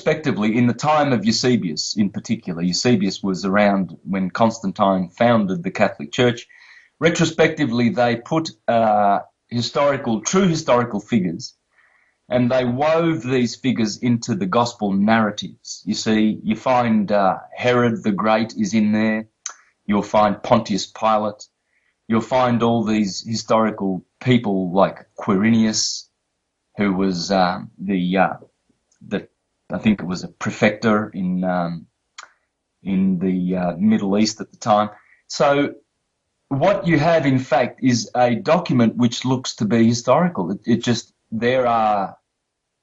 retrospectively, in the time of Eusebius in particular, Eusebius was around when Constantine founded the Catholic Church. Retrospectively, they put true historical figures, and they wove these figures into the gospel narratives. You see, you find Herod the Great is in there. You'll find Pontius Pilate. You'll find all these historical people like Quirinius, who was I think it was a prefector in the Middle East at the time. So what you have, in fact, is a document which looks to be historical. There are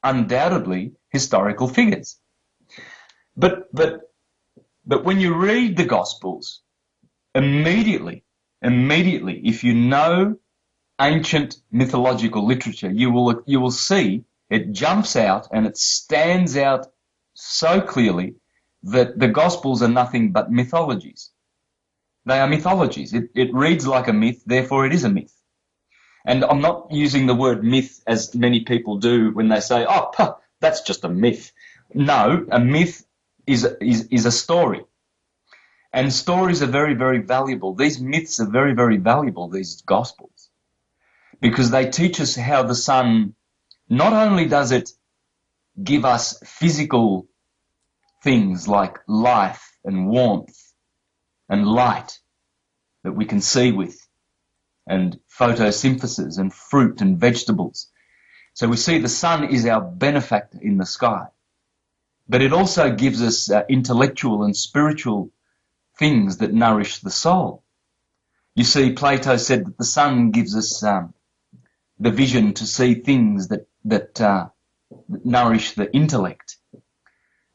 undoubtedly historical figures. But when you read the Gospels, immediately, if you know ancient mythological literature, you will see it jumps out and it stands out so clearly that the Gospels are nothing but mythologies. They are mythologies. It reads like a myth, therefore it is a myth. And I'm not using the word myth as many people do when they say, oh, that's just a myth. No, a myth is a story. And stories are very, very valuable. These myths are very, very valuable, these Gospels, because they teach us how the sun, not only does it give us physical things like life and warmth and light that we can see with, and photosynthesis and fruit and vegetables. So we see the sun is our benefactor in the sky. But it also gives us intellectual and spiritual things that nourish the soul. You see, Plato said that the sun gives us the vision to see things that nourish the intellect.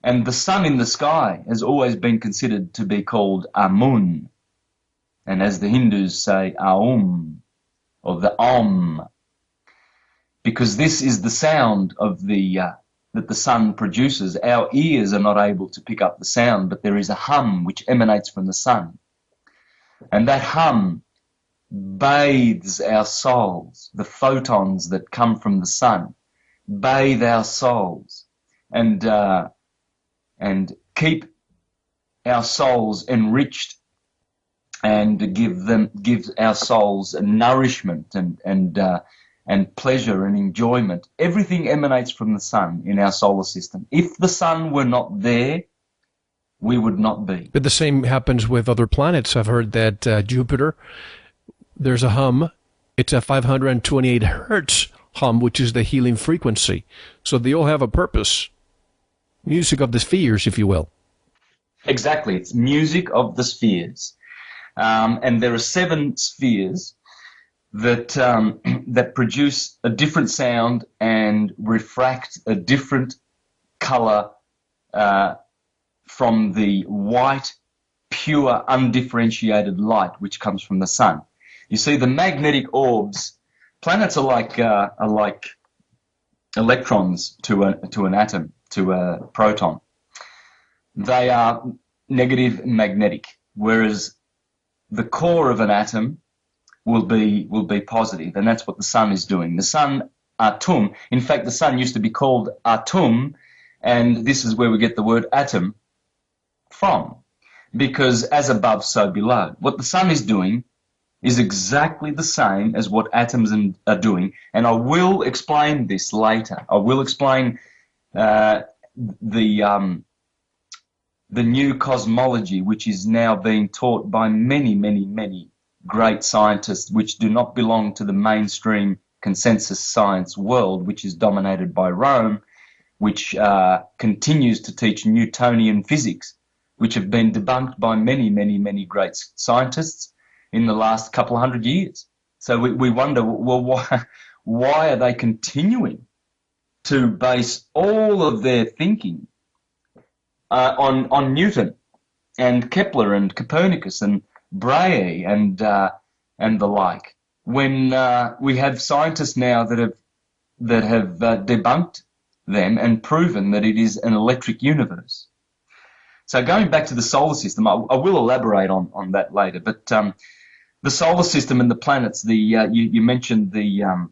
And the sun in the sky has always been considered to be called Amun, and as the Hindus say, Aum, or the Om, because this is the sound of that the sun produces. Our ears are not able to pick up the sound, but there is a hum which emanates from the sun. And that hum bathes our souls. The photons that come from the sun bathe our souls and keep our souls enriched and give our souls a nourishment and pleasure and enjoyment. Everything emanates from the sun in our solar system. If the sun were not there, we would not be. But the same happens with other planets. I've heard that Jupiter, there's a hum. It's a 528 hertz hum, which is the healing frequency. So they all have a purpose. Music of the spheres, if you will. Exactly. It's music of the spheres. And there are 7 spheres that produce a different sound and refract a different color from the white, pure, undifferentiated light which comes from the sun. You see, the magnetic orbs, planets are like electrons to an atom, to a proton. They are negative magnetic, whereas the core of an atom will be positive, and that's what the sun is doing. The sun, atum, in fact, the sun used to be called atum, and this is where we get the word atom from, because as above, so below. What the sun is doing is exactly the same as what atoms are doing, and I will explain this later. I will explain the new cosmology, which is now being taught by many, many, many great scientists, which do not belong to the mainstream consensus science world, which is dominated by Rome, which continues to teach Newtonian physics, which have been debunked by many, many, many great scientists in the last couple of hundred years. So we wonder, well, why are they continuing to base all of their thinking on Newton and Kepler and Copernicus and Brahe and the like, when we have scientists now that have debunked them and proven that it is an electric universe. So going back to the solar system, I will elaborate on that later. But the solar system and the planets, you mentioned the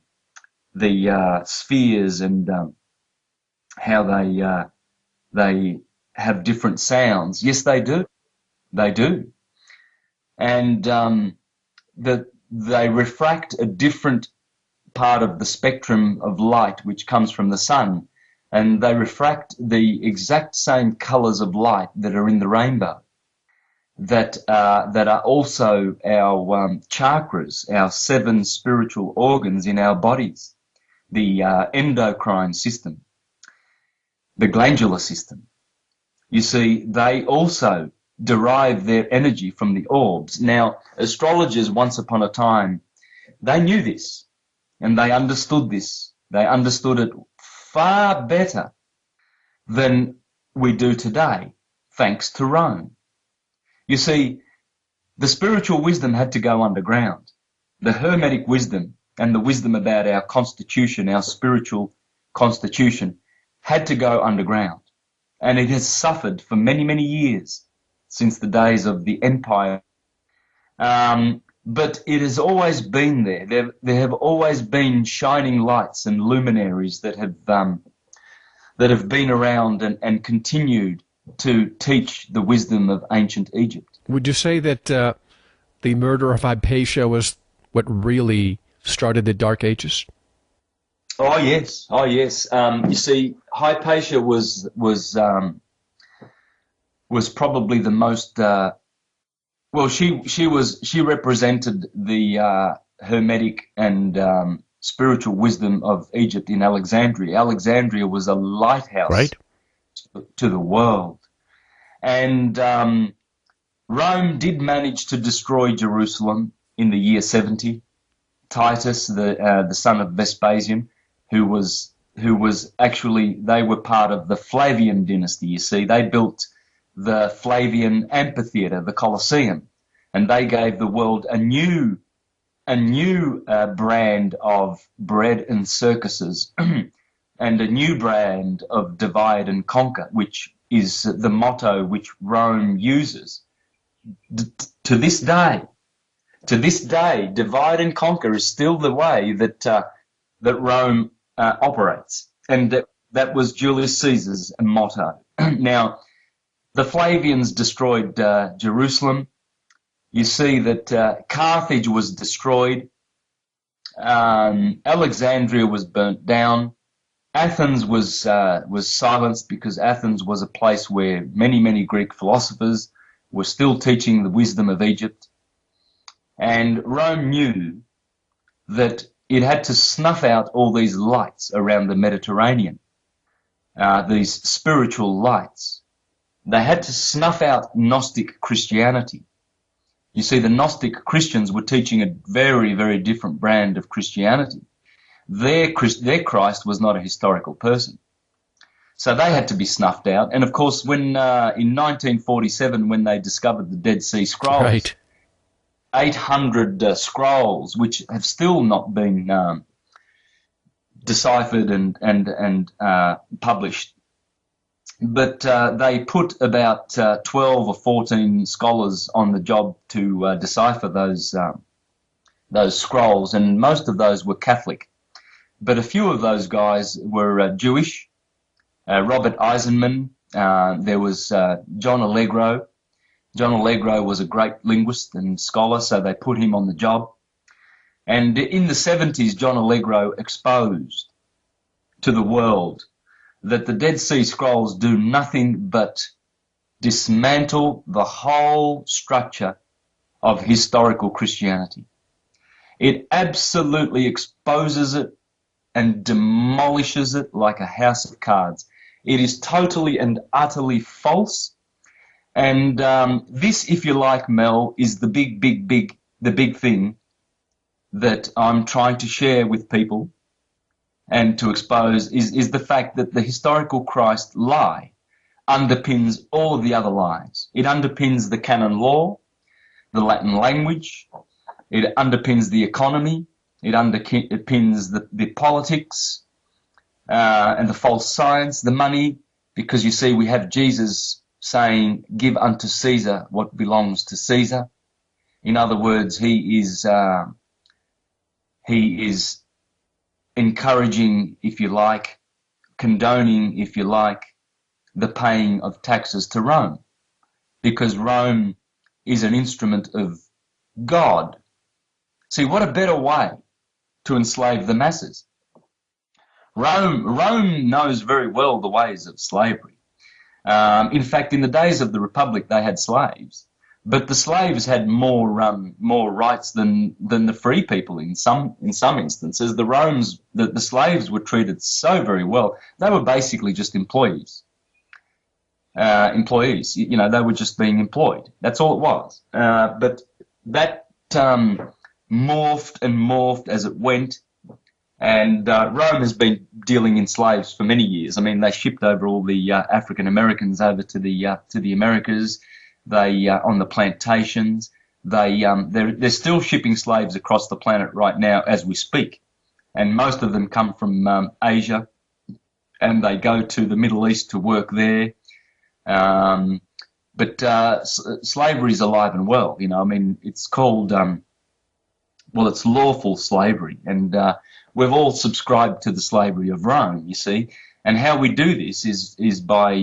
spheres and how they have different sounds. Yes, they do. They do. And that they refract a different part of the spectrum of light which comes from the sun, and they refract the exact same colors of light that are in the rainbow, that are also our chakras, our 7 spiritual organs in our bodies, the endocrine system, the glandular system. You see, they also derive their energy from the orbs. Now, astrologers once upon a time, they knew this and they understood this. They understood it far better than we do today, thanks to Rome. You see, the spiritual wisdom had to go underground. The Hermetic wisdom and the wisdom about our constitution, our spiritual constitution, had to go underground. And it has suffered for many, many years, since the days of the empire. But it has always been there. There have always been shining lights and luminaries that have been around and continued to teach the wisdom of ancient Egypt. Would you say that the murder of Hypatia was what really started the Dark Ages? Oh yes, oh yes. You see, Hypatia was probably the most. She represented the Hermetic and spiritual wisdom of Egypt in Alexandria. Alexandria was a lighthouse, right, to the world, and Rome did manage to destroy Jerusalem in the year 70. Titus, the son of Vespasian, who was actually, they were part of the Flavian dynasty. You see, they built the Flavian amphitheater, the Colosseum, and they gave the world a new brand of bread and circuses and a new brand of divide and conquer, which is the motto which Rome uses to this day. To this day, divide and conquer is still the way that Rome operates, and that was Julius Caesar's motto. Now, the Flavians destroyed Jerusalem. You see that Carthage was destroyed. Alexandria was burnt down. Athens was silenced, because Athens was a place where many Greek philosophers were still teaching the wisdom of Egypt. And Rome knew that it had to snuff out all these lights around the Mediterranean, these spiritual lights. They had to snuff out Gnostic Christianity. You see, the Gnostic Christians were teaching a very different brand of Christianity. Their Christ was not a historical person. So they had to be snuffed out. And of course, when in 1947, when they discovered the Dead Sea Scrolls, right, 800 scrolls, which have still not been deciphered and published. But they put about 12 or 14 scholars on the job to decipher those scrolls, and most of those were Catholic. But a few of those guys were Jewish. Robert Eisenman, there was John Allegro. John Allegro was a great linguist and scholar, so they put him on the job. And in the 70s, John Allegro exposed to the world that the Dead Sea Scrolls do nothing but dismantle the whole structure of historical Christianity. It absolutely exposes it and demolishes it like a house of cards. It is totally and utterly false. And this, if you like, Mel, is the big thing that I'm trying to share with people and to expose is the fact that the historical Christ lie underpins all of the other lies. It underpins the canon law, the Latin language, it underpins the economy, it underpins the politics and the false science, the money, because you see we have Jesus saying, give unto Caesar what belongs to Caesar. In other words, he is encouraging, if you like, condoning, if you like, the paying of taxes to Rome, because Rome is an instrument of God. See, what a better way to enslave the masses. Rome knows very well the ways of slavery. In fact, in the days of the Republic, they had slaves, but the slaves had more rights than the free people in some instances. The slaves were treated so very well. They were basically just employees. You know, they were just being employed. That's all it was. But that morphed and morphed as it went. And Rome has been dealing in slaves for many years. I mean, they shipped over all the African Americans over to the Americas. They on the plantations. They're still shipping slaves across the planet right now as we speak, and most of them come from Asia, and they go to the Middle East to work there. But slavery is alive and well. You know, I mean, it's called it's lawful slavery, and we've all subscribed to the slavery of Rome, you see. And how we do this is by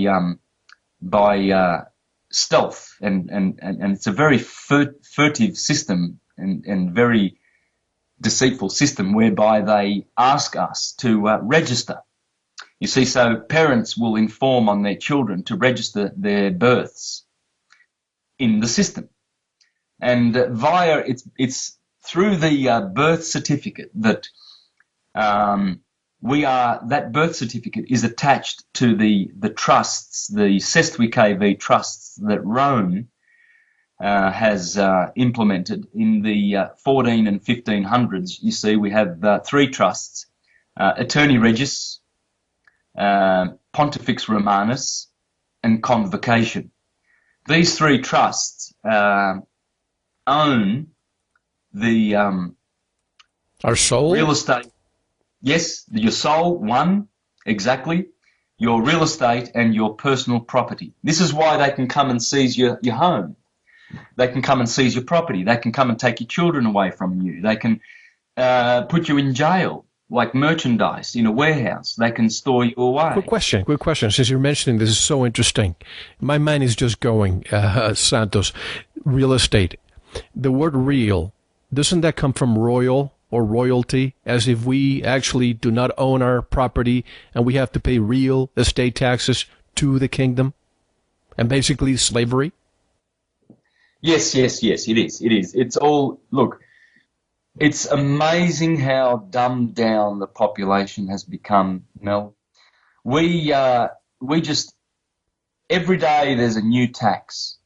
stealth, and it's a very furtive system and very deceitful system, whereby they ask us to register. You see, so parents will inform on their children to register their births in the system, and it's through the birth certificate that that birth certificate is attached to the trusts, the Sestui KV trusts that Rome has implemented in the 14 and 1500s. You see, we have three trusts: Aeterni Regis, Pontifex Romanus, and Convocation. These three trusts own the our soul, real estate. Yes, your soul, one, exactly, your real estate and your personal property. This is why they can come and seize your home. They can come and seize your property. They can come and take your children away from you. They can put you in jail, like merchandise, in a warehouse. They can store you away. Quick question. Since you're mentioning this, is so interesting. My mind is just going, Santos. Real estate. The word real, doesn't that come from royal or royalty, as if we actually do not own our property and we have to pay real estate taxes to the kingdom? And basically slavery? Yes, it is. It's all, look, it's amazing how dumbed down the population has become, Mel. We just, every day there's a new tax.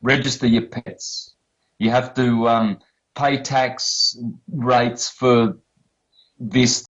Register your pets. You have to pay tax rates for this,